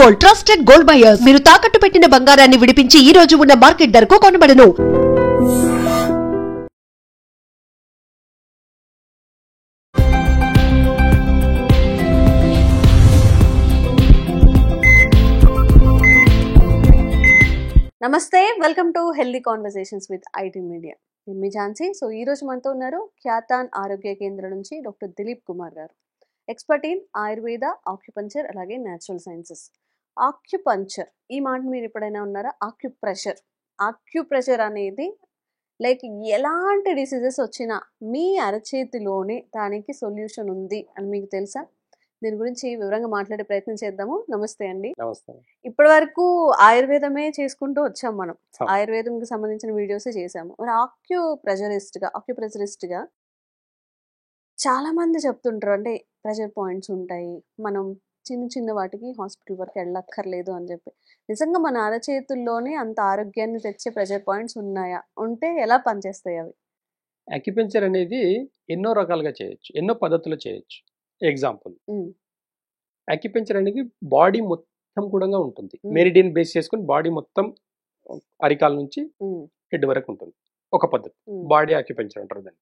Gold trusted gold buyers. మీరు తాకట్టు పెట్టిన బంగారాన్ని విడిపించి ఈ రోజు ఉన్న మార్కెట్ ధరకు కొనబడును. నమస్తే, welcome to healthy conversations with IT media. నేను మీ ఝాన్సీ. సో ఈ రోజు మనతో ఉన్నారు ఖ్యాతాన్ ఆరోగ్య కేంద్రం నుంచి డాక్టర్ దిలీప్ కుమార్ గారు, ఎక్స్పర్ట్ ఇన్ ఆయుర్వేద, ఆక్యుపంచర్, అలాగే న్యాచురల్ సైన్సెస్. ఆక్యుపంచర్ ఈ మాట మీరు ఎప్పుడైనా ఉన్నారా? ఆక్యుప్రెషర్ అనేది లైక్ ఎలాంటి డిసీజెస్ వచ్చినా మీ అరచేతిలోనే దానికి సొల్యూషన్ ఉంది అని మీకు తెలుసా? దీని గురించి వివరంగా మాట్లాడే ప్రయత్నం చేద్దాము. నమస్తే అండి. నమస్తే. ఇప్పటి వరకు ఆయుర్వేదమే చేసుకుంటూ వచ్చాం మనం. ఆయుర్వేదంకి సంబంధించిన వీడియోసే చేసాము. మరి ఆక్యుప్రెషరిస్ట్ గా చాలా మంది చెప్తుంటారు, అంటే ప్రెషర్ పాయింట్స్ ఉంటాయి, మనం చిన్న చిన్న వాటికి హాస్పిటల్ వరకు వెళ్ళక్కర్లేదు అని చెప్పి. నిజంగా మన అరచేతుల్లోనే అంత ఆరోగ్యాన్ని తెచ్చే ప్రెషర్ పాయింట్స్ ఉన్నాయా? ఉంటే ఎలా పనిచేస్తాయి అవి? అక్యుపెంచర్ అనేది ఎన్నో రకాలుగా చేయొచ్చు, ఎన్నో పద్ధతులు చేయొచ్చు. ఎగ్జాంపుల్, అక్యుపెంచర్ అనేది బాడీ మొత్తం కూడా ఉంటుంది. మెరిడియన్ బేస్ చేసుకుని బాడీ మొత్తం అరికాల నుంచి హెడ్ వరకు ఉంటుంది. ఒక పద్ధతి బాడీ అక్యుపెంచర్ అంటారు దాన్ని.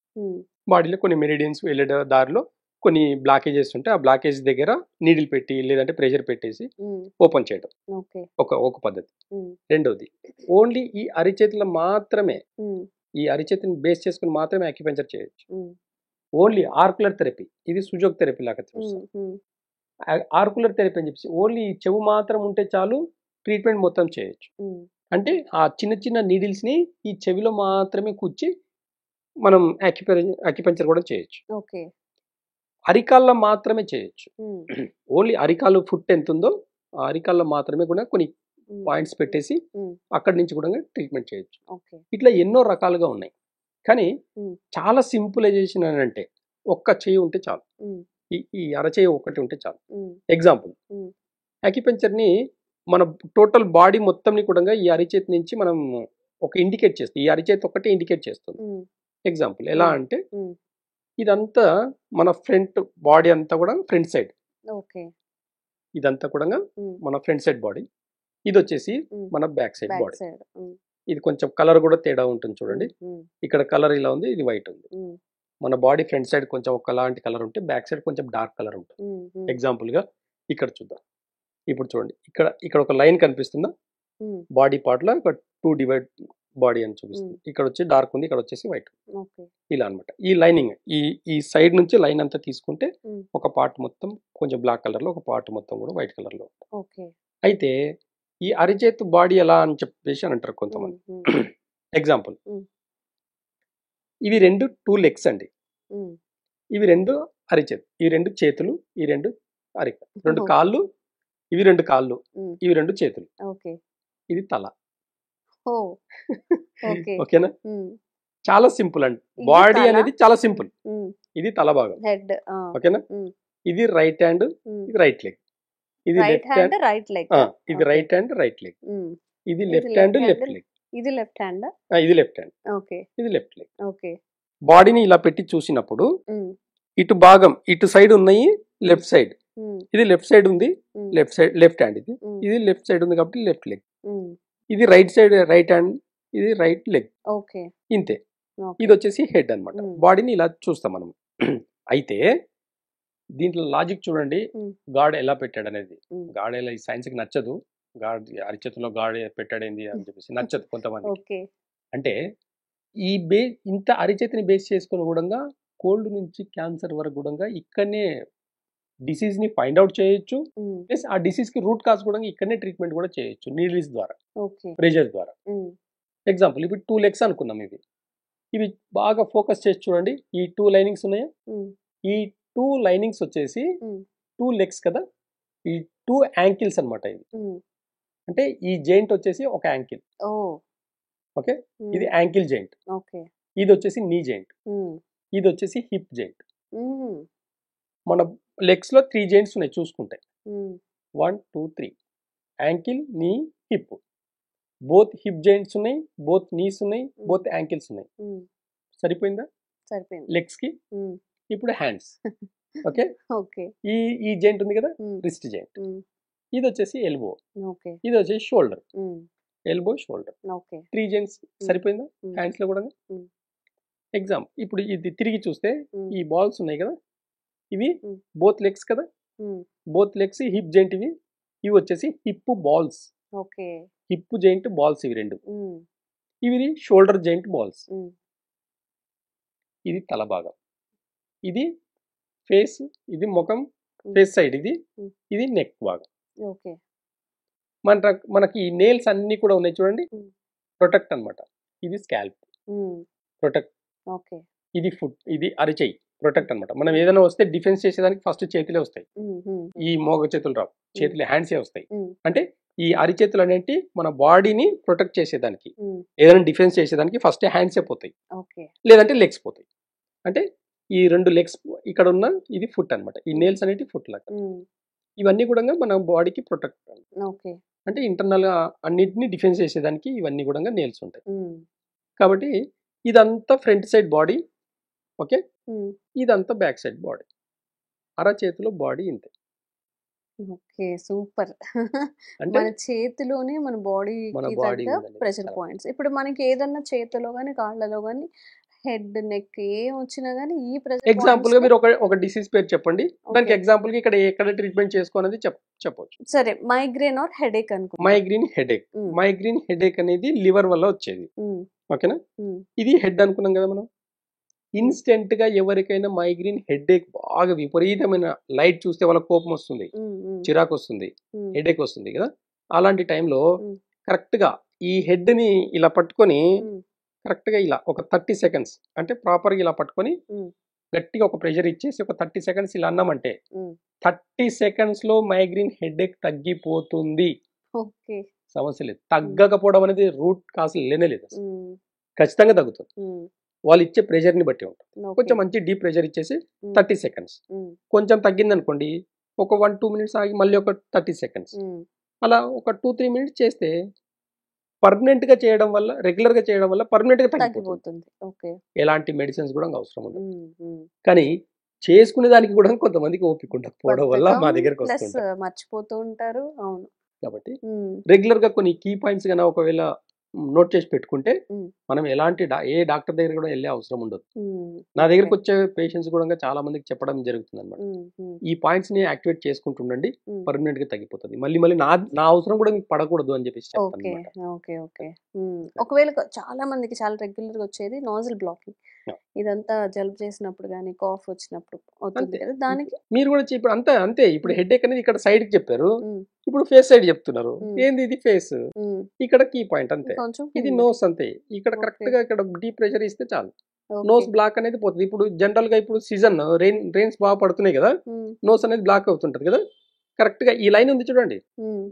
బాడీలో కొన్ని మెరిడియన్స్ వెళ్ళే దారిలో కొన్ని బ్లాకేజెస్ ఉంటే ఆ బ్లాకేజ్ దగ్గర నీడిల్ పెట్టి లేదంటే ప్రెషర్ పెట్టేసి ఓపెన్ చేయడం ఒక పద్ధతి. రెండోది, ఓన్లీ ఈ అరిచేతుల మాత్రమే, ఈ అరిచేతిని బేస్ చేసుకుని మాత్రమే అక్యుపెంచర్ చేయొచ్చు. ఓన్లీ ఆర్కులర్ థెరపీ, ఇది సుజోక్ థెరపీ లాగా చూస్తాం. ఆర్కులర్ థెరపీ అని చెప్పి ఓన్లీ చెవు మాత్రం ఉంటే చాలు, ట్రీట్మెంట్ మొత్తం చేయొచ్చు. అంటే ఆ చిన్న చిన్న నీడిల్స్ ని ఈ చెవిలో మాత్రమే కూర్చి మనం అక్యుపెంచర్ కూడా చేయొచ్చు. అరికాల్లో మాత్రమే చేయొచ్చు. ఓన్లీ అరికాలు ఫుట్ ఎంత ఉందో ఆ అరికాల్లో మాత్రమే కూడా కొన్ని పాయింట్స్ పెట్టేసి అక్కడి నుంచి కూడా ట్రీట్మెంట్ చేయొచ్చు. ఇట్లా ఎన్నో రకాలుగా ఉన్నాయి. కానీ చాలా సింపులైజేషన్ అని అంటే ఒక్క చేయి ఉంటే చాలు, ఈ అరచేయి ఒకటి ఉంటే చాలు. ఎగ్జాంపుల్, అక్యుపెంచర్ ని మన టోటల్ బాడీ మొత్తంని కూడా ఈ అరిచేతి నుంచి మనం ఒక ఇండికేట్ చేస్తుంది. ఈ అరిచేతి ఒకటి ఇండికేట్ చేస్తుంది. ఎగ్జాంపుల్ ఎలా అంటే, ఇదంతా మన ఫ్రంట్ బాడీ అంతా కూడా ఫ్రంట్ సైడ్, ఇదంతా కూడా మన ఫ్రంట్ సైడ్ బాడీ. ఇది వచ్చేసి మన బ్యాక్ సైడ్ బాడీ. ఇది కొంచెం కలర్ కూడా తేడా ఉంటుంది చూడండి. ఇక్కడ కలర్ ఇలా ఉంది, ఇది వైట్ ఉంది. మన బాడీ ఫ్రంట్ సైడ్ కొంచెం ఒకలాంటి కలర్ ఉంటే బ్యాక్ సైడ్ కొంచెం డార్క్ కలర్ ఉంటుంది. ఎగ్జాంపుల్ గా ఇక్కడ చూద్దాం. ఇప్పుడు చూడండి, ఇక్కడ ఒక లైన్ కనిపిస్తుందా? బాడీ పార్ట్ లో ఒక 2 డివైడ్ బాడీ అని చూపిస్తుంది. ఇక్కడ వచ్చి డార్క్ ఉంది, ఇక్కడ వచ్చేసి వైట్. ఇలా అనమాట. ఈ లైనింగ్ ఈ సైడ్ నుంచి లైన్ అంతా తీసుకుంటే ఒక పార్ట్ మొత్తం కొంచెం బ్లాక్ కలర్ లో, ఒక పార్ట్ మొత్తం కూడా వైట్ కలర్ లో. అయితే ఈ అరిచేతు బాడీ ఎలా అని చెప్పేసి అని అంటారు కొంతమంది. ఎగ్జాంపుల్, ఇవి 2 లెగ్స్ అండి. ఇవి 2 అరిచేతు, ఈ 2 చేతులు, ఈ 2 అరిక, 2 కాళ్ళు, ఇవి 2 కాళ్ళు, ఇవి 2 చేతులు, ఇది తల. ఓకేనా? చాలా సింపుల్ అండి. బాడీ అనేది చాలా సింపుల్. ఇది తల భాగం. ఓకేనా? ఇది రైట్ హ్యాండ్, ఇది రైట్ లెగ్. ఇది లెఫ్ట్ హ్యాండ్, ఇది రైట్ హ్యాండ్, రైట్ లెగ్. ఇది లెఫ్ట్ హ్యాండ్, లెఫ్ట్ లెగ్. ఇది లెఫ్ట్ హ్యాండ్, ఇది లెఫ్ట్ హ్యాండ్, ఇది లెఫ్ట్ లెగ్. బాడీని ఇలా పెట్టి చూసినప్పుడు ఇటు భాగం, ఇటు సైడ్ ఉన్నాయి లెఫ్ట్ సైడ్, ఇది లెఫ్ట్ సైడ్ ఉంది, లెఫ్ట్ సైడ్ లెఫ్ట్ హ్యాండ్, ఇది లెఫ్ట్ సైడ్ ఉంది కాబట్టి లెఫ్ట్ లెగ్. ఇది రైట్ సైడ్ రైట్ హ్యాండ్, ఇది రైట్ లెగ్. ఇంతే. ఇది వచ్చేసి హెడ్ అన్నమాట. బాడీని ఇలా చూస్తాం మనం. అయితే దీంట్లో లాజిక్ చూడండి, గాడ్ ఎలా పెట్టాడు అనేది. గాడ్ ఎలా, ఈ సైన్స్ కి నచ్చదు. గాడ్ అరిచేతిలో గాడ్ పెట్టాడేంది అని చెప్పేసి నచ్చదు కొంతమంది. అంటే ఈ ఇంత అరిచేతిని బేస్ చేసుకుని కూడా కోల్డ్ నుంచి క్యాన్సర్ వరకు కూడా ఇక్కడనే డిసీజ్ ని ఫైండ్ అవుట్ చేయొచ్చు. ప్లస్ ఆ డిసీజ్ కి రూట్ కాజ్ కూడా ఇక్కడనే ట్రీట్మెంట్ కూడా చేయొచ్చు, నీడిల్స్ ద్వారా, ప్రెషర్ ద్వారా. ఎగ్జాంపుల్, ఇప్పుడు 2 లెగ్స్ అనుకున్నాం. ఇవి బాగా ఫోకస్ చేసి చూడండి. ఈ 2 లైనింగ్స్ ఉన్నాయా? ఈ 2 లైనింగ్స్ వచ్చేసి 2 లెగ్స్ కదా, ఈ 2 యాంకిల్స్ అనమాట. ఇది అంటే ఈ జాయింట్ వచ్చేసి ఒక యాంకిల్. ఓకే, ఇది యాంకిల్ జాయింట్. ఇది వచ్చేసి నీ జాయింట్, ఇది వచ్చేసి హిప్ జాయింట్. మన లెగ్స్ లో 3 జాయింట్స్ ఉన్నాయి చూసుకుంటే. 1 2 3 యాంకిల్, నీ, హిప్. బోత్ హిప్ జాయింట్స్ ఉన్నాయి, బోత్ నీస్ ఉన్నాయి, బోత్ యాంకిల్స్ ఉన్నాయి. సరిపోయిందా? లెగ్స్ కి. ఇప్పుడు హ్యాండ్స్. ఓకే, ఈ జాయింట్ ఉంది కదా, రిస్ట్ జాయింట్. ఇది వచ్చేసి ఎల్బో, ఓకే. ఇది వచ్చేసి shoulder. Elbow, shoulder, okay. 3 joints సరిపోయిందా? హ్యాండ్స్ లో కూడా మ్మ్. ఎగ్జామ్. ఇప్పుడు ఇది తిరిగి చూస్తే మ్మ్. ఈ బాల్స్ ఉన్నాయి కదా, ఇవి మ్మ్. బోత్ లెగ్స్ కదా, బోత్ లెగ్స్ హిప్ జాయింట్ ఇవి వచ్చేసి hip balls, okay. Hip joint balls ఇవి రెండు. ఇవి షోల్డర్ జాయింట్ బాల్స్. ఇది తల భాగం, ఇది ఫేస్, ఇది ముఖం ఫేస్ సైడ్, ఇది నెక్ భాగం. ఓకే. మనకి ఈ నేల్స్ అన్ని కూడా ఉన్నాయి చూడండి, ప్రొటెక్ట్ అన్నమాట. ఇది స్కాల్ప్ ప్రొటెక్ట్, ఓకే. ఇది ఫుట్, ఇది అరిచేయి ప్రొటెక్ట్ అన్నమాట. మనం ఏదైనా వస్తే డిఫెన్స్ చేసేదానికి ఫస్ట్ చేతులే వస్తాయి, ఈ మోగ చేతులు రావు, చేతులు హ్యాండ్సే వస్తాయి. అంటే ఈ అరిచేతులు అనేవి మన బాడీని ప్రొటెక్ట్ చేసేదానికి, ఏదైనా డిఫెన్స్ చేసేదానికి ఫస్ట్ హ్యాండ్సే పోతాయి, లేదంటే లెగ్స్ పోతాయి. అంటే ఈ 2 లెగ్స్ ఇక్కడ ఉన్న ఇది ఫుట్ అన్నమాట. ఈ నేల్స్ అనేవి ఫుట్ లాగా. ఇవన్నీ కూడా మన బాడీకి ప్రొటెక్ట్, అంటే ఇంటర్నల్ గా అన్నిటిని డిఫెన్స్ చేసేదానికి ఇవన్నీ కూడా నేల్స్ ఉంటాయి. కాబట్టి ఇదంతా ఫ్రంట్ సైడ్ బాడీ, ఓకే. ఇదంతా బ్యాక్ సైడ్ బాడీ. అరచేతిలో బాడీ ఇంతే. Okay, super. అంటే మన చేతిలోనే మన బాడీ ప్రెషర్ పాయింట్స్. ఇప్పుడు మనకి ఏదన్నా చేతిలో గానీ కాళ్ళలో గానీ హెడ్ నెక్ ఏం వచ్చినా గానీ ఈ ప్రెషర్ ఎగ్జాంపుల్ గా మీరు ఒక డిసీజ్ పేరు చెప్పండి, దానికి ఎగ్జాంపుల్ గా ఎక్కడ ట్రీట్మెంట్ చేసుకోవాలని చెప్పవచ్చు. సరే, మైగ్రేన్ ఆర్ హెడేక్ అనుకో. మైగ్రేన్ హెడేక్ అనేది లివర్ వల్ల వచ్చేది, ఓకేనా. ఇది హెడ్ అనుకున్నాం కదా మనం. ఇన్స్టెంట్ గా ఎవరికైనా మైగ్రేన్ హెడేక్ బాగా విపరీతమైన లైట్ చూస్తే వాళ్ళకి కోపం వస్తుంది, చిరాకు వస్తుంది, హెడేక్ వస్తుంది కదా. అలాంటి టైంలో కరెక్ట్ గా ఈ హెడ్ ని ఇలా పట్టుకొని కరెక్ట్ గా ఇలా ఒక 30 సెకండ్స్, అంటే ప్రాపర్ గా ఇలా పట్టుకొని గట్టిగా ఒక ప్రెషర్ ఇచ్చేసి ఒక 30 సెకండ్స్ ఇలా అన్నామంటే 30 సెకండ్స్ లో మైగ్రేన్ హెడేక్ తగ్గిపోతుంది. సమస్య లేదు. తగ్గకపోవడం అనేది రూట్ కాస్ లేనేలేదు, ఖచ్చితంగా తగ్గుతుంది. వాళ్ళు ఇచ్చే ప్రెషర్ ని బట్టి ఉంటుంది. కొంచెం మంచి డీప్ ప్రెషర్ ఇచ్చేసి 30 సెకండ్స్, కొంచెం తగ్గింది అనుకోండి ఒక 1-2 మినిట్స్ ఆగి మళ్ళీ ఒక 30 సెకండ్స్, అలా ఒక 2-3 మినిట్స్ చేస్తే పర్మనెంట్ గా చేయడం వల్ల, రెగ్యులర్ గా చేయడం వల్ల పర్మనెంట్ గా తగ్గిపోతుంది. ఎలాంటి మెడిసిన్స్ కూడా అవసరం ఉండదు. కానీ చేసుకునే దానికి కూడా కొంతమందికి ఓపిక ఉండకపోవడం వల్ల మా దగ్గరకు వస్తుంటారు, మర్చిపోతూ ఉంటారు. అవును. కాబట్టి రెగ్యులర్ గా కొన్ని కీ పాయింట్స్ గానీ ఒకవేళ నోట్ చేసి పెట్టుకుంటే మనం ఎలాంటి ఏ డాక్టర్ దగ్గర కూడా వెళ్ళే అవసరం ఉండదు. నా దగ్గరకు వచ్చే పేషెంట్స్ కూడా చాలా మందికి చెప్పడం జరుగుతుంది అనమాట. ఈ పాయింట్స్ ని యాక్టివేట్ చేసుకుంటుండండి, పర్మనెంట్ గా తగ్గిపోతుంది. మళ్ళీ నా అవసరం కూడా మీకు పడకూడదు అని చెప్పేసి చెప్తాను. ఒకవేళ చాలా మందికి చాలా రెగ్యులర్ గా వచ్చేది నాజిల్ బ్లాకింగ్, ఇదంతా జలుబు చేసినప్పుడు గానీ కాఫ్ వచ్చినప్పుడు అవుతుంది కదా, దానికి మీరు కూడా ఇప్పుడు అంతే. ఇప్పుడు హెడేక్ అనేది ఇక్కడ సైడ్ కి చెప్పారు, ఇప్పుడు ఫేస్ సైడ్ చెప్తున్నారు. ఏంది ఇది ఫేస్, ఇక్కడ కీ పాయింట్ అంతే. ఇది నోస్ అంతే. ఇక్కడ కరెక్ట్ గా ఇక్కడ డీప్ ప్రెషర్ ఇస్తే చాలు, నోస్ బ్లాక్ అనేది పోతుంది. ఇప్పుడు జనరల్ గా ఇప్పుడు సీజన్ రెయిన్స్ బాగా పడుతున్నాయి కదా, నోస్ అనేది బ్లాక్ అవుతుంటది కదా. కరెక్ట్ గా ఈ లైన్ ఉంది చూడండి,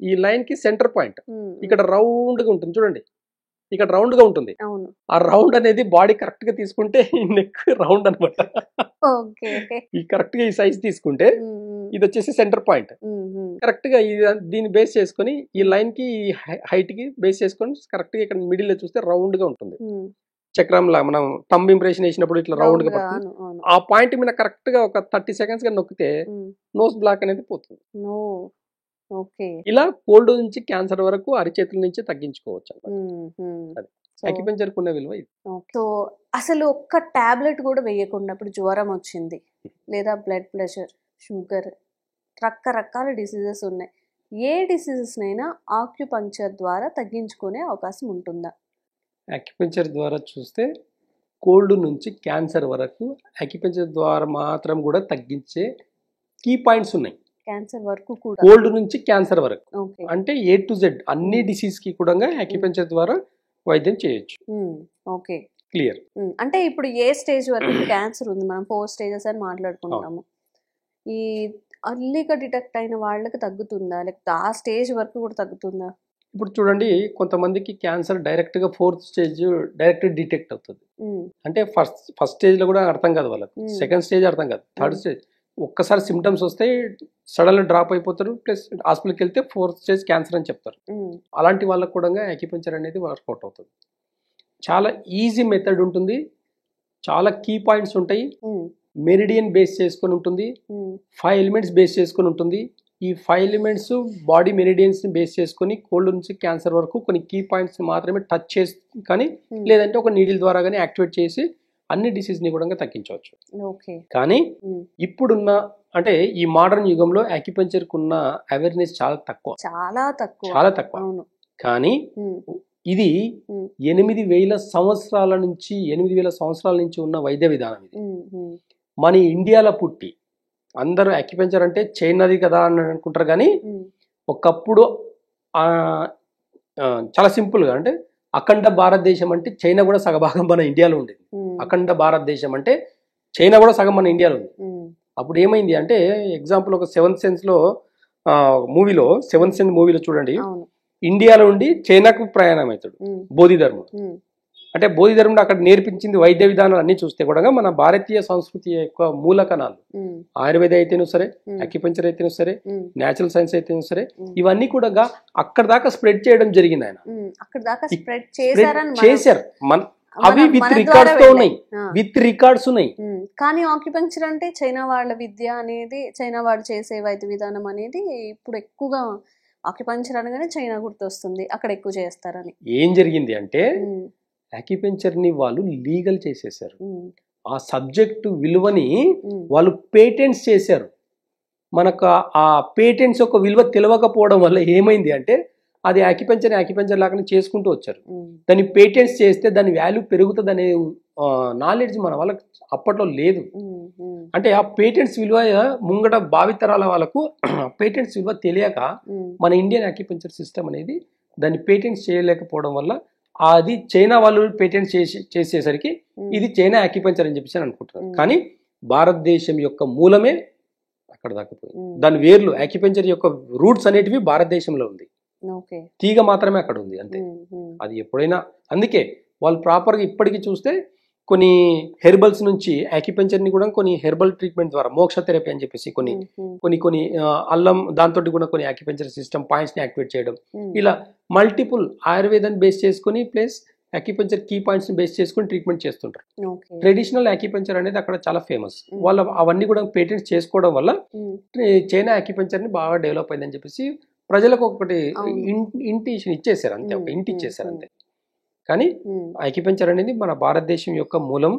ఈ లైన్ కి సెంటర్ పాయింట్ ఇక్కడ రౌండ్ గా ఉంటుంది చూడండి, ఇక్కడ రౌండ్ గా ఉంటుంది. ఆ రౌండ్ అనేది బాడీ కరెక్ట్ గా తీసుకుంటే నెక్ రౌండ్ అనమాట. ఈ కరెక్ట్ గా ఈ సైజ్ తీసుకుంటే ఇది వచ్చేసి సెంటర్ పాయింట్. కరెక్ట్ గా దీన్ని బేస్ చేసుకుని ఈ లైన్ కి హైట్ కి బేస్ చేసుకొని కరెక్ట్ గా ఇక్కడ మిడిల్ లో చూస్తే రౌండ్ గా ఉంటుంది. చక్రం లా మనం థంబ్ ఇంప్రెషన్ వేసినప్పుడు ఇట్లా రౌండ్ గా పడుతుంది. ఆ పాయింట్ మీద కరెక్ట్ గా ఒక 30 సెకండ్స్ గా నొక్కితే నోస్ బ్లాక్ అనేది పోతుంది. ఇలా కోల్డ్ నుంచి క్యాన్సర్ వరకు అరిచేతుల నుంచి తగ్గించుకోవచ్చు అన్నమాట. అక్యుపంక్చర్ కున్న విలువ ఇది. సో అసలు ఒక్క టాబ్లెట్ కూడా వేయకుండా ఇప్పుడు జ్వరం వచ్చింది లేదా బ్లడ్ ప్రెషర్, షుగర్, రకరకాల డిసీజెస్ ఉన్నాయి, ఏ డిసీజెస్ నైనా ఆక్యుపంక్చర్ ద్వారా తగ్గించుకునే అవకాశం ఉంటుందా? అక్యుపంక్చర్ ద్వారా చూస్తే కోల్డ్ నుంచి క్యాన్సర్ వరకు అక్యుపంక్చర్ ద్వారా మాత్రం కూడా తగ్గించే కీ పాయింట్స్ ఉన్నాయి. క్యాన్సర్ వరకు కూడా, కోల్డ్ నుంచి క్యాన్సర్ వరకు, అంటే A to Z అన్ని డిసీజ్ కి కూడా అక్యుపంక్చర్ ద్వారా వైద్యం చేయొచ్చు. Okay, clear. అంటే ఇప్పుడు ఏ స్టేజ్ వరకు క్యాన్సర్ ఉంది, మనం 4 స్టేజెస్ అని మాట్లాడుకుంటాము. ఈ అర్లీగా డిటెక్ట్ అయిన వాళ్ళకి తగ్గుతుందా, లేకపోతే ఆ స్టేజ్ వరకు కూడా తగ్గుతుందా? ఇప్పుడు చూడండి, కొంతమందికి క్యాన్సర్ డైరెక్ట్ గా 4th స్టేజ్ డైరెక్ట్ డిటెక్ట్ అవుతుంది. అంటే ఫస్ట్ స్టేజ్ లో కూడా అర్థం కాదు వాళ్ళకి, సెకండ్ స్టేజ్ అర్థం కాదు, థర్డ్ స్టేజ్ ఒక్కసారి సిమ్టమ్స్ వస్తాయి, సడన్ డ్రాప్ అయిపోతారు, ప్లస్ హాస్పిటల్కి వెళ్తే 4th స్టేజ్ క్యాన్సర్ అని చెప్తారు. అలాంటి వాళ్ళకు కూడా అక్యుపంక్చర్ అనేది వర్కౌట్ అవుతుంది. చాలా ఈజీ మెథడ్ ఉంటుంది, చాలా కీ పాయింట్స్ ఉంటాయి, మెరిడియన్ బేస్ చేసుకొని ఉంటుంది, 5 ఎలిమెంట్స్ బేస్ చేసుకొని ఉంటుంది, ఈ 5 ఎలిమెంట్స్ బాడీ మెరిడియన్స్ని బేస్ చేసుకొని కోల్డ్ నుంచి క్యాన్సర్ వరకు కొన్ని కీ పాయింట్స్ని మాత్రమే టచ్ చేసి కానీ లేదంటే ఒక నీడిల్ ద్వారా కానీ యాక్టివేట్ చేసి అన్ని డిసీజ్ని కూడా తగ్గించవచ్చు. ఓకే. కానీ ఇప్పుడున్న అంటే ఈ మోడర్న్ యుగంలో యాక్యుపంచర్కి ఉన్న అవేర్నెస్ చాలా తక్కువ. అవును. కానీ ఇది 8,000 సంవత్సరాల నుంచి ఉన్న వైద్య విధానం ఇది. మన ఇండియాలో పుట్టి అందరూ యాక్యుపంచర్ అంటే చైనాది కదా అని అనుకుంటారు. కానీ ఒకప్పుడు చాలా సింపుల్గా అంటే అఖండ భారతదేశం అంటే చైనా కూడా సగభాగం మన ఇండియాలో ఉండేది. అఖండ భారతదేశం అంటే చైనా కూడా సగం మన ఇండియాలో ఉంది. అప్పుడు ఏమైంది అంటే ఎగ్జాంపుల్ ఒక 7th Sense మూవీలో 7th Sense మూవీలో చూడండి, ఇండియాలో ఉండి చైనాకు ప్రయాణం అవుతాడు బోధిధర్ముడు. అంటే బోధిధర్ముడు అక్కడ నేర్పించింది వైద్య విధానాలు అన్ని చూస్తే కూడా మన భారతీయ సంస్కృతి యొక్క మూల కణాలు ఆయుర్వేద అయితేనూ సరే, అక్యుపంచర్ అయితేనూ సరే, న్యాచురల్ సైన్స్ అయితేనూ సరే, ఇవన్నీ కూడా అక్కడ దాకా స్ప్రెడ్ చేయడం జరిగింది. ఆయన చేశారు. అవి విత్ రికార్డ్స్ ఉన్నాయి. కానీ ఆక్యుపంక్చర్ అంటే చైనా వాళ్ళ విద్య అనేది, చైనా వాళ్ళు చేసే వైద్య విధానం అనేది ఇప్పుడు ఎక్కువగా ఆక్యుపంక్చర్ అనగానే చైనా గుర్తొస్తుంది, అక్కడ ఎక్కువ చేస్తారని. ఏం జరిగింది అంటే యాక్యుపంక్చర్ ని వాళ్ళు లీగల్ చేసేసారు. ఆ సబ్జెక్ట్ విలువని వాళ్ళు పేటెంట్స్ చేశారు. మనకు ఆ పేటెంట్స్ యొక్క విలువ తెలియకపోవడం వల్ల ఏమైంది అంటే అది యాక్యుపంక్చర్ లాగానే చేసుకుంటూ వచ్చారు. దాన్ని పేటెంట్స్ చేస్తే దాని వాల్యూ పెరుగుతుంది అనే నాలెడ్జ్ మన వాళ్ళకి అప్పట్లో లేదు. అంటే ఆ పేటెంట్స్ విలువ ముంగట భావితరాల వాళ్ళకు పేటెంట్స్ విలువ తెలియక మన ఇండియన్ యాక్యుపంక్చర్ సిస్టమ్ అనేది దాన్ని పేటెంట్స్ చేయలేకపోవడం వల్ల అది చైనా వాళ్ళు పేటెంట్స్ చేసేసరికి ఇది చైనా యాక్యుపంక్చర్ అని చెప్పేసి అనుకుంటున్నారు. కానీ భారతదేశం యొక్క మూలమే అక్కడ దాకపోయింది. దాని వేర్లు యాక్యుపంక్చర్ యొక్క రూట్స్ అనేటివి భారతదేశంలో ఉంది, తీగ మాత్రమే అక్కడ ఉంది అంతే. అది ఎప్పుడైనా అందుకే వాళ్ళు ప్రాపర్గా ఇప్పటికీ చూస్తే కొన్ని హెర్బల్స్ నుంచి యాక్యుపంక్చర్ని కూడా కొన్ని హెర్బల్ ట్రీట్మెంట్ ద్వారా మోక్ష థెరపీ అని చెప్పేసి కొన్ని అల్లం దాంతో కూడా కొన్ని యాక్యుపంక్చర్ సిస్టమ్ పాయింట్స్ని యాక్టివేట్ చేయడం, ఇలా మల్టిపుల్ ఆయుర్వేదాన్ని బేస్ చేసుకుని ప్లస్ యాక్యుపంక్చర్ కీ పాయింట్స్ని బేస్ చేసుకుని ట్రీట్మెంట్ చేస్తుంటారు. ట్రెడిషనల్ యాక్యుపంక్చర్ అనేది అక్కడ చాలా ఫేమస్. వాళ్ళు అవన్నీ కూడా పేటెంట్స్ చేసుకోవడం వల్ల చైనా యాక్యుపంక్చర్ని బాగా డెవలప్ అయిందని చెప్పేసి ప్రజలకు ఒకటి ఇంటిషన్ ఇచ్చేసారు అంతే, ఒక ఇంటి ఇచ్చేసారు అంతే. కానీ యాక్యుపంక్చర్ అనేది మన భారతదేశం యొక్క మూలం.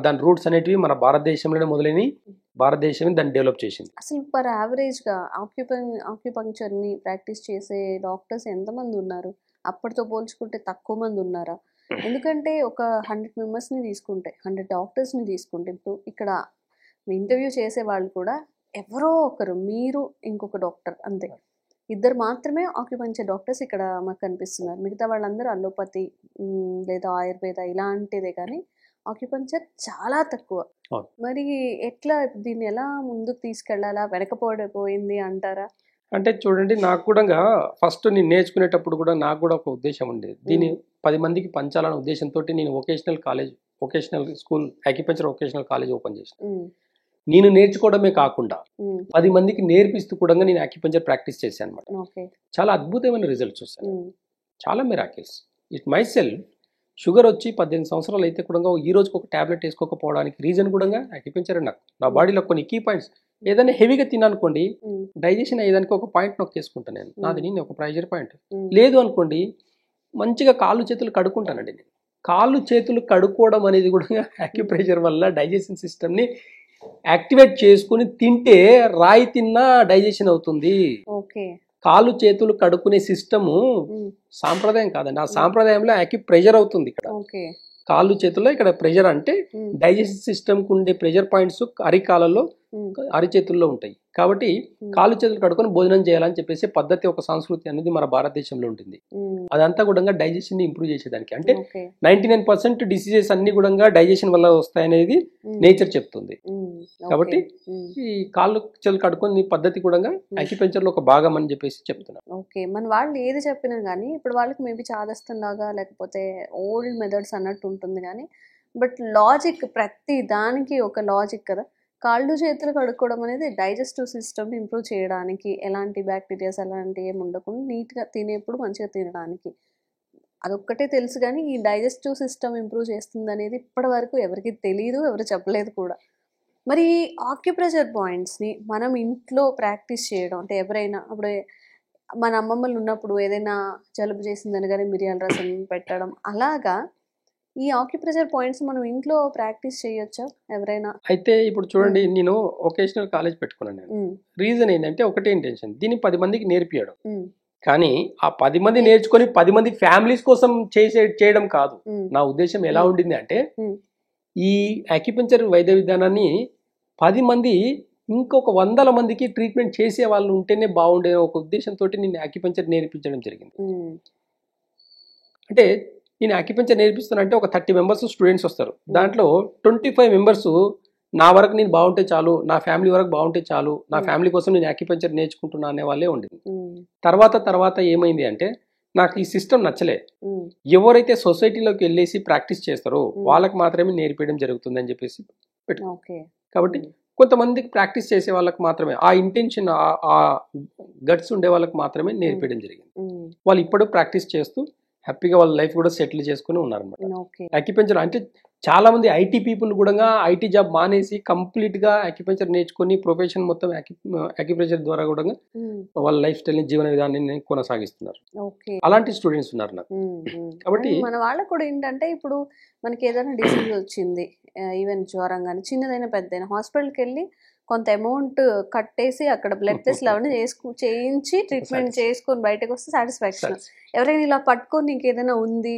దాని రూట్స్ అనేటివి మన భారతదేశంలోనే మొదలైనవి, భారతదేశం దాన్ని డెవలప్ చేసింది. అసలు పర్ యావరేజ్ గా ఆక్యుపంక్చర్ ని ప్రాక్టీస్ చేసే డాక్టర్స్ ఎంతమంది ఉన్నారు? అప్పటితో పోల్చుకుంటే తక్కువ మంది ఉన్నారా? ఎందుకంటే ఒక 100 మెంబర్స్ ని తీసుకుంటే, 100 డాక్టర్స్ ని తీసుకుంటే, ఇప్పుడు ఇక్కడ ఇంటర్వ్యూ చేసే వాళ్ళు కూడా ఎవరో ఒకరు, మీరు ఇంకొక డాక్టర్ అంతే, ఇద్దరు మాత్రమే ఆక్యుపంక్చర్ డాక్టర్స్ ఇక్కడ మాకు కనిపిస్తున్నారు. మిగతా వాళ్ళందరూ అలోపతి లేదా ఆయుర్వేద ఇలాంటిదే, కానీ ఆక్యుపంక్చర్ చాలా తక్కువ. మరి ఎట్లా దీన్ని ఎలా ముందుకు తీసుకెళ్లాలా? వెనకపోయింది అంటారా? అంటే చూడండి, నాకు కూడా ఫస్ట్ నేను నేర్చుకునేటప్పుడు కూడా నాకు కూడా ఒక ఉద్దేశం ఉండేది, దీన్ని 10 మందికి పంచాలనే ఉద్దేశంతో నేను vocational school acupuncture vocational college open చేసిన. నేను నేర్చుకోవడమే కాకుండా 10 మందికి నేర్పిస్తూ కూడా నేను యాక్యుపంక్చర్ ప్రాక్టీస్ చేశాను అనమాట. చాలా అద్భుతమైన రిజల్ట్స్ వస్తాయి, చాలా miracles. It my self sugar వచ్చి 18 సంవత్సరాలు అయితే కూడా ఈ రోజుకి ఒక టాబ్లెట్ వేసుకోకపోవడానికి రీజన్ కూడా యాక్యుపంక్చర్. నాకు నా బాడీలో కొన్ని కీ పాయింట్స్, ఏదైనా హెవీగా తిననుకోండి డైజెషన్ అయ్యేదానికి ఒక పాయింట్ నొక్కేసుకుంటాను నేను, నాది ఒక ప్రెషర్ పాయింట్. లేదు అనుకోండి మంచిగా కాళ్ళు చేతులు కడుక్కుంటానండి నేను. కాళ్ళు చేతులు కడుక్కోవడం అనేది కూడా యాక్యుప్రెషర్ వల్ల డైజెషన్ సిస్టమ్ని యాక్టివేట్ చేసుకుని తింటే రాయి తిన్నా డైజెషన్ అవుతుంది. కాళ్ళు చేతులు కడుక్కునే సిస్టము సాంప్రదాయం కాదండి, ఆ సాంప్రదాయంలో యాక్యుప్రెషర్ అవుతుంది ఇక్కడ. కాళ్ళు చేతుల్లో ఇక్కడ ప్రెషర్ అంటే డైజెషన్ సిస్టమ్ కు ఉండే ప్రెషర్ పాయింట్స్ అరికాలలో అరిచేతుల్లో ఉంటాయి. కాబట్టి కాళ్ళు చేతులు కడుక్కొని భోజనం చేయాలని చెప్పేసి పద్ధతి, ఒక సంస్కృతి అనేది మన భారతదేశంలో ఉంటుంది. అదంతా కూడా డైజెషన్ ని ఇంప్రూవ్ చేసేదానికి. అంటే 99% డిసీజెస్ అన్ని కూడా డైజెషన్ వల్ల వస్తాయనేది నేచర్ చెప్తుంది. కాబట్టి ఈ కాళ్ళు చేతులు కడుక్కొని పద్ధతి కూడా యాక్యుపంక్చర్ లో ఒక భాగం అని చెప్పేసి చెప్తున్నారు. ఓకే, మన వాళ్ళు ఏది చెప్పినా కానీ ఇప్పుడు వాళ్ళకి మేబీ చాదస్తం లాగా లేకపోతే ఓల్డ్ మెథడ్స్ అన్నట్టు ఉంటుంది కానీ, బట్ లాజిక్, ప్రతి దానికి ఒక లాజిక్ కదా. కాళ్ళు చేతులు కడుక్కోవడం అనేది డైజెస్టివ్ సిస్టమ్ ఇంప్రూవ్ చేయడానికి, ఎలాంటి బ్యాక్టీరియాస్ అలాంటివి ఏమి ఉండకుండా నీట్గా తినేప్పుడు మంచిగా తినడానికి, అదొక్కటే తెలుసు. కానీ ఈ డైజెస్టివ్ సిస్టమ్ ఇంప్రూవ్ చేస్తుంది అనేది ఇప్పటి వరకు ఎవరికి తెలియదు, ఎవరు చెప్పలేదు కూడా. మరి ఆక్యుప్రెషర్ పాయింట్స్ని మనం ఇంట్లో ప్రాక్టీస్ చేయడం అంటే ఎవరైనా అప్పుడు మన అమ్మమ్మలు ఉన్నప్పుడు ఏదైనా జలుబు చేసిందని కానీ మిరియాల రసం పెట్టడం అలాగా ఈ ఆక్యుప్రెషర్ పాయింట్స్ మనం ఇంట్లో ప్రాక్టీస్ చేయొచ్చా ఎవరైనా? అయితే ఇప్పుడు చూడండి, నేను వొకేషనల్ కాలేజ్ పెట్టుకున్నాను. నేను రీజన్ ఏంటంటే ఒకటే ఇంటెన్షన్, దీన్ని 10 మందికి నేర్పియడం. కానీ ఆ 10 మంది నేర్చుకొని 10 మంది ఫ్యామిలీస్ కోసం చేయడం కాదు. నా ఉద్దేశం ఎలా ఉండింది అంటే, ఈ అక్యుపంక్చర్ వైద్య విధానాన్ని 10 మంది ఇంకొక 100 మందికి ట్రీట్మెంట్ చేసే వాళ్ళు ఉంటేనే బాగుండే ఒక ఉద్దేశంతో నేను అక్యుపంక్చర్ నేర్పించడం జరిగింది. అంటే నేను అక్యుపంక్చర్ నేర్పిస్తానంటే ఒక 30 మెంబర్స్ స్టూడెంట్స్ వస్తారు. దాంట్లో 25 మెంబర్స్ నా వరకు నేను బాగుంటే చాలు, నా ఫ్యామిలీ వరకు బాగుంటే చాలు, నా ఫ్యామిలీ కోసం నేను అక్యుపంక్చర్ నేర్చుకుంటున్నా అనే వాళ్ళే ఉండేది. తర్వాత ఏమైంది అంటే, నాకు ఈ సిస్టమ్ నచ్చలే. ఎవరైతే సొసైటీలోకి వెళ్ళేసి ప్రాక్టీస్ చేస్తారో వాళ్ళకి మాత్రమే నేర్పించడం జరుగుతుంది అని చెప్పేసి పెట్టుకో. కాబట్టి కొంతమందికి ప్రాక్టీస్ చేసే వాళ్ళకి మాత్రమే, ఆ ఇంటెన్షన్ ఆ గట్స్ ఉండే వాళ్ళకి మాత్రమే నేర్పించడం జరిగింది. వాళ్ళు ఇప్పుడు ప్రాక్టీస్ చేస్తూ హ్యాపీగా వాళ్ళ లైఫ్ కూడా సెటిల్ చేసుకుని ఉన్నారన్నమాట. అక్యుపంక్చర్ అంటే చాలా మంది ఐటీ పీపుల్ కూడా ఐటీ జాబ్ మానేసి కంప్లీట్ గా అక్యుపంక్చర్ నేర్చుకుని ప్రొఫెషన్ మొత్తం అక్యుపంక్చర్ ద్వారా కూడా వాళ్ళ లైఫ్ స్టైల్ జీవన విధానాన్ని కొనసాగిస్తున్నారు. అలాంటి స్టూడెంట్స్ ఉన్నారు నాకు. కాబట్టి మన వాళ్ళకు కూడా ఏంటంటే, ఇప్పుడు మనకి ఏదైనా డిసీజ్ వచ్చింది, ఈవెన్ జ్వరం కానీ చిన్నదైనా పెద్దదైనా, హాస్పిటల్కి వెళ్ళి కొంత అమౌంట్ కట్టేసి అక్కడ బ్లడ్ టెస్ట్లు అవన్నీ చేయించి ట్రీట్మెంట్ చేసుకొని బయటకు వస్తే సాటిస్ఫాక్షన్. ఎవరైనా ఇలా పట్టుకొని నీకు ఏదైనా ఉంది,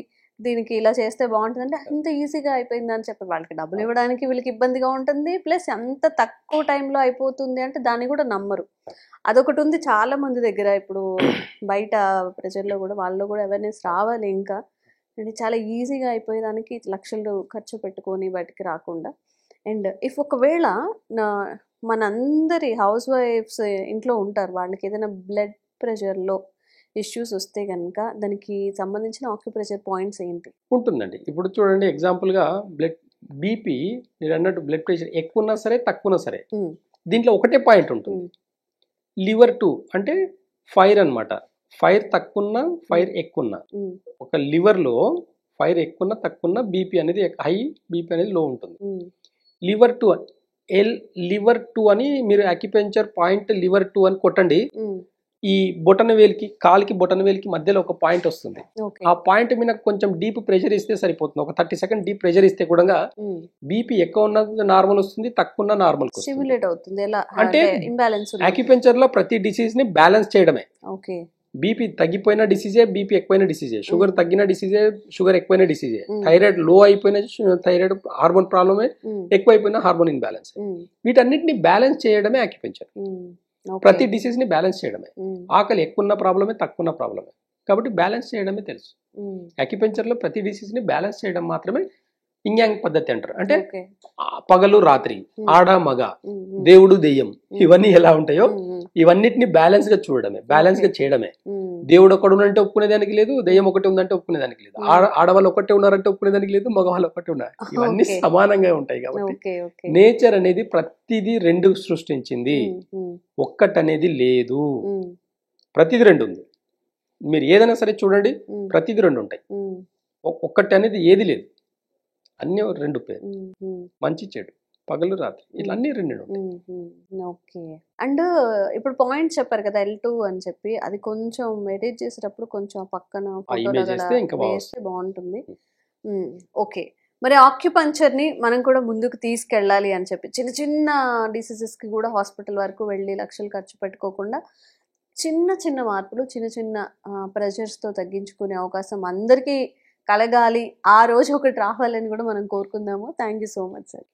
దీనికి ఇలా చేస్తే బాగుంటుంది అంటే అంత ఈజీగా అయిపోయింది అని చెప్పి వాళ్ళకి డబ్బులు ఇవ్వడానికి వీళ్ళకి ఇబ్బందిగా ఉంటుంది. ప్లస్ అంత తక్కువ టైంలో అయిపోతుంది అంటే దాన్ని కూడా నమ్మరు. అదొకటి ఉంది చాలా మంది దగ్గర. ఇప్పుడు బయట ప్రజల్లో కూడా వాళ్ళు కూడా అవేర్నెస్ రావాలి ఇంకా. అంటే చాలా ఈజీగా అయిపోయేదానికి లక్షలు ఖర్చు పెట్టుకొని బయటికి రాకుండా. అండ్ ఇఫ్ ఒకవేళ మనందరి హౌస్ వైఫ్స్ ఇంట్లో ఉంటారు, వాళ్ళకి ఏదైనా బ్లడ్ ప్రెషర్లో ఇష్యూస్ వస్తే కనుక దానికి సంబంధించిన ఆక్యుప్రెషర్ పాయింట్స్ ఏంటి ఉంటుందండి? ఇప్పుడు చూడండి, ఎగ్జాంపుల్గా బీపీ, మీరు అన్నట్టు బ్లడ్ ప్రెషర్ ఎక్కువ ఉన్నా సరే తక్కువ ఉన్నా సరే దీంట్లో ఒకటే పాయింట్ ఉంటుంది, లివర్ 2 అంటే ఫైర్ అనమాట. ఫైర్ తక్కువ ఫైర్ ఎక్కువ, ఒక లివర్లో ఫైర్ ఎక్కువ తక్కువ బీపీ అనేది హై, బీపీ అనేది లో ఉంటుంది. లివర్ 2 లివర్ 2 అని మీరు అక్యుపంక్చర్ పాయింట్ లివర్ 2 అని కొట్టండి. ఈ బొటన వేలికి, కాలికి బొటన వేలికి మధ్యలో ఒక పాయింట్ వస్తుంది. ఆ పాయింట్ మీద కొంచెం డీప్ ప్రెషర్ ఇస్తే సరిపోతుంది. ఒక 30 సెకండ్ డీప్ ప్రెషర్ ఇస్తే కూడా బీపీ ఎక్కువ ఉన్న నార్మల్ వస్తుంది, తక్కువ ఉన్న నార్మల్ అవుతుంది. అంటే అక్యుపంక్చర్ లో ప్రతి డిసీజ్ ని బ్యాలెన్స్ చేయడమే. బీపీ తగ్గిపోయిన డిసీజే, బీపీ ఎక్కువైన డిసీజే, షుగర్ తగ్గిన డిసీజే, షుగర్ ఎక్కువైన డిసీజే, థైరాయిడ్ లో అయిపోయిన థైరాయిడ్ హార్మోన్ ప్రాబ్లమే, ఎక్కువైపోయిన హార్మోన్ ఇన్బ్యాలెన్స్. వీటన్నిటిని బ్యాలెన్స్ చేయడమే అక్యుపంక్చర్. ప్రతి డిసీజ్ ని బ్యాలెన్స్ చేయడమే. ఆకలి ఎక్కువ ఉన్న ప్రాబ్లమే, తక్కువ ఉన్న ప్రాబ్లమే, కాబట్టి బ్యాలెన్స్ చేయడమే తెలుసు. అక్యుపంక్చర్ లో ప్రతి డిసీజ్ ని బ్యాలెన్స్ చేయడం మాత్రమే ఇంగ్యాంగ్ పద్ధతి అంటారు. అంటే పగలు రాత్రి, ఆడ మగ, దేవుడు దెయ్యం, ఇవన్నీ ఎలా ఉంటాయో ఇవన్నిటిని బ్యాలెన్స్ గా చూడడమే, బ్యాలెన్స్ గా చేయడమే. దేవుడు ఒకడు ఉందంటే ఒప్పుకునేదానికి లేదు, దెయ్యం ఒకటి ఉందంటే ఒప్పుకునేదానికి లేదు, ఆడవాళ్ళు ఒకటే ఉన్నారంటే ఒప్పుకునేదానికి లేదు, మగవాళ్ళు ఒకటే ఉన్నారు, ఇవన్నీ సమానంగా ఉంటాయి. కాబట్టి నేచర్ అనేది ప్రతిదీ 2 సృష్టించింది, ఒక్కటనేది లేదు. ప్రతిదీ 2 ఉంది. మీరు ఏదైనా సరే చూడండి, ప్రతిదీ 2 ఉంటాయి. ఒక్కటి అనేది ఏది లేదు, అన్ని 2 పేరు, మంచి చెడు, పగలు రాత్రి, ఇట్లా అన్ని 2 ఉంటాయి. ఓకే. అండ్ ఇప్పుడు పాయింట్స్ చెప్పారు కదా L2 అని చెప్పి, అది కొంచెం ఎడిట్ చేసేటప్పుడు కొంచెం పక్కన వేస్తే బాగుంటుంది. ఓకే. మరి ఆక్యుపంక్చర్ ని మనం కూడా ముందుకు తీసుకెళ్ళాలి అని చెప్పి చిన్న చిన్న డిసీజెస్ కి కూడా హాస్పిటల్ వరకు వెళ్ళి లక్షలు ఖర్చు పెట్టుకోకుండా చిన్న చిన్న మార్పులు, చిన్న చిన్న ప్రెషర్స్ తో తగ్గించుకునే అవకాశం అందరికీ కలగాలి, ఆ రోజు ఒకటి రావాలని కూడా మనం కోరుకుందాము. Thank you so much sir.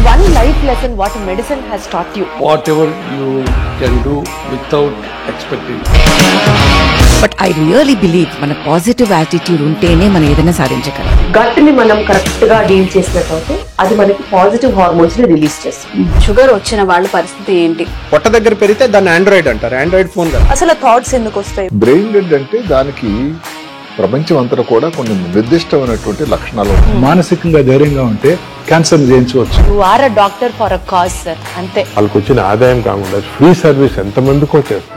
One life lesson what medicine has taught you. Whatever you can do without expecting. But I really believe మన పాజిటివ్ యాటిట్యూడ్ ఉంటేనే మనం ఏదైనా సాధించగలం. గట్ ని మనం కరెక్ట్ గా డీల్ చేసినట్లయితే అది మనకి పాజిటివ్ హార్మోన్స్ ని రిలీజ్ చేస్తుంది. షుగర్ వచ్చిన వాళ్ళ పరిస్థితి ఏంటి? పొట్ట దగ్గర పెరిగితే దాన్ని ఆండ్రాయిడ్ అంటారు, ఆండ్రాయిడ్ ఫోన్ కదా. అసలు థాట్స్ ఎందుకు వస్తాయి? బ్రెయిన్ డెడ్ అంటే దానికి ప్రపంచం అంతా కూడా కొన్ని నిర్దిష్టమైనటువంటి లక్షణాలు. మానసికంగా ధైర్యంగా ఉంటే క్యాన్సర్ జయించవచ్చు. You are a doctor for a cause, sir. అంతే. వాళ్ళకి వచ్చిన ఆదాయం కాకుండా ఫ్రీ సర్వీస్ ఎంతమందికో చేస్తారు.